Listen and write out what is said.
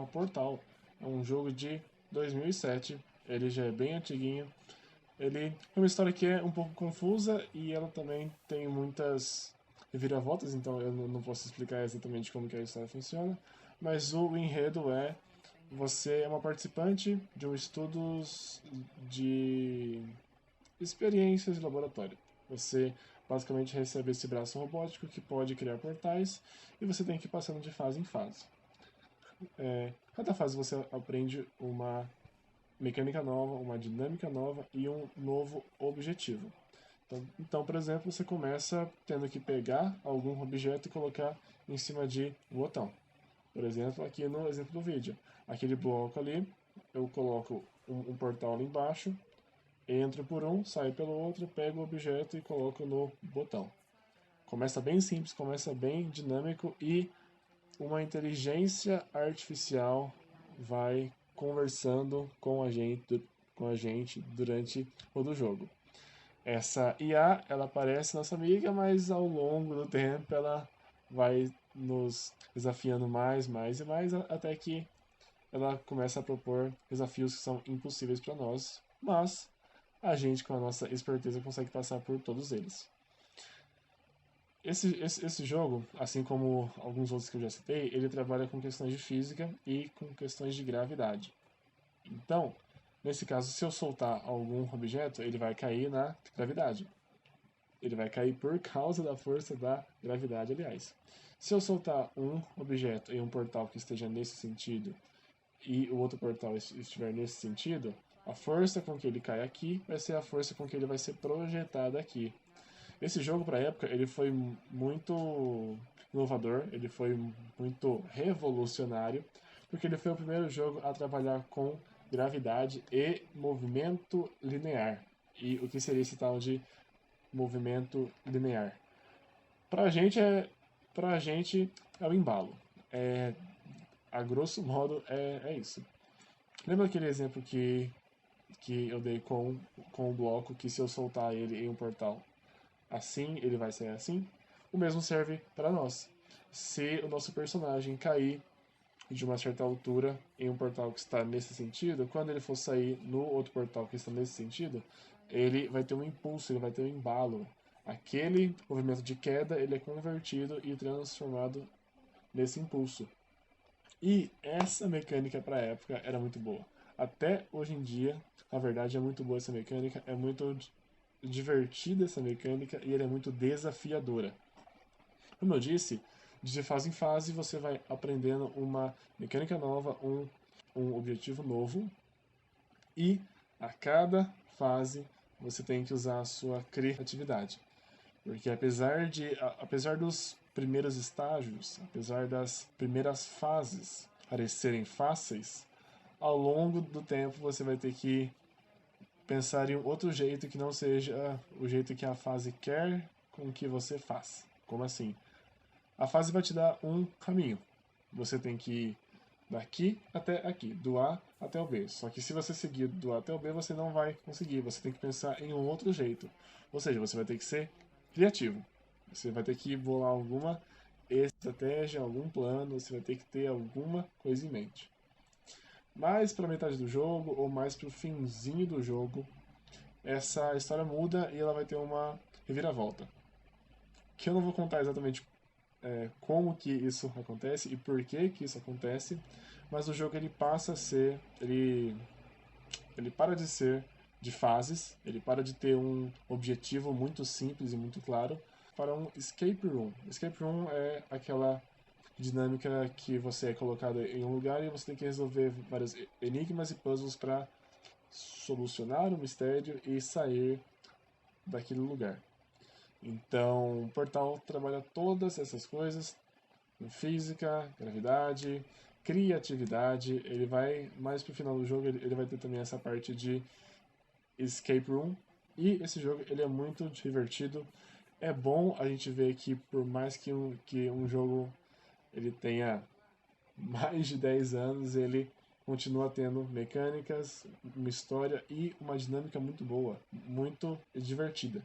Portal. É um jogo de 2007, ele já é bem antiguinho. Ele é uma história que é um pouco confusa e ela também tem muitas reviravoltas, então eu não posso explicar exatamente como que a história funciona, mas o enredo é: você é uma participante de um estudos de experiências de laboratório. Você basicamente recebe esse braço robótico que pode criar portais e você tem que ir passando de fase em fase. Cada fase você aprende uma mecânica nova, uma dinâmica nova e um novo objetivo. Então, por exemplo, você começa tendo que pegar algum objeto e colocar em cima de um botão. Por exemplo, aqui no exemplo do vídeo, aquele bloco ali, eu coloco um portal ali embaixo, entro por um, saio pelo outro, pego o objeto e coloco no botão. Começa bem simples, começa bem dinâmico e uma inteligência artificial vai conversando com a gente durante todo o jogo. Essa IA, ela parece nossa amiga, mas ao longo do tempo ela vai nos desafiando mais e mais, até que ela começa a propor desafios que são impossíveis para nós, mas a gente, com a nossa esperteza, consegue passar por todos eles. Esse jogo, assim como alguns outros que eu já citei, ele trabalha com questões de física e com questões de gravidade. Então, nesse caso, se eu soltar algum objeto, ele vai cair na gravidade. Ele vai cair por causa da força da gravidade, aliás. Se eu soltar um objeto em um portal que esteja nesse sentido e o outro portal estiver nesse sentido, a força com que ele cai aqui vai ser a força com que ele vai ser projetado aqui. Esse jogo, para a época, ele foi muito inovador, ele foi muito revolucionário, porque ele foi o primeiro jogo a trabalhar com gravidade e movimento linear. E o que seria esse tal de movimento linear? Pra gente é, pra gente é o embalo. É, a grosso modo é isso. Lembra aquele exemplo que eu dei com o bloco que se eu soltar ele em um portal assim, ele vai sair assim? O mesmo serve para nós. Se o nosso personagem cair de uma certa altura em um portal que está nesse sentido, quando ele for sair no outro portal que está nesse sentido, ele vai ter um impulso, ele vai ter um embalo. Aquele movimento de queda, ele é convertido e transformado nesse impulso. E essa mecânica para a época era muito boa. Até hoje em dia, na verdade, é muito boa essa mecânica, é muito divertida essa mecânica e ela é muito desafiadora. Como eu disse, de fase em fase você vai aprendendo uma mecânica nova, um objetivo novo, e a cada fase você tem que usar a sua criatividade. Porque apesar dos primeiros estágios, apesar das primeiras fases parecerem fáceis, ao longo do tempo você vai ter que pensar em outro jeito que não seja o jeito que a fase quer com que você faça. Como assim? A fase vai te dar um caminho. Você tem que ir daqui até aqui, do A até o B. Só que se você seguir do A até o B, você não vai conseguir. Você tem que pensar em um outro jeito. Ou seja, você vai ter que ser criativo. Você vai ter que bolar alguma estratégia, algum plano, você vai ter que ter alguma coisa em mente. Mais para metade do jogo, ou mais para o finzinho do jogo, essa história muda e ela vai ter uma reviravolta. Que eu não vou contar exatamente como que isso acontece e por que que isso acontece, mas o jogo ele passa a ser, ele para de ser de fases, ele para de ter um objetivo muito simples e muito claro para um escape room. Escape room é aquela dinâmica que você é colocado em um lugar e você tem que resolver vários enigmas e puzzles para solucionar o mistério e sair daquele lugar. Então, o Portal trabalha todas essas coisas, em física, gravidade, criatividade. Ele vai, mais pro final do jogo, ele vai ter também essa parte de escape room. E esse jogo, ele é muito divertido. É bom a gente ver que por mais que um jogo ele tenha mais de 10 anos, ele continua tendo mecânicas, uma história e uma dinâmica muito boa, muito divertida.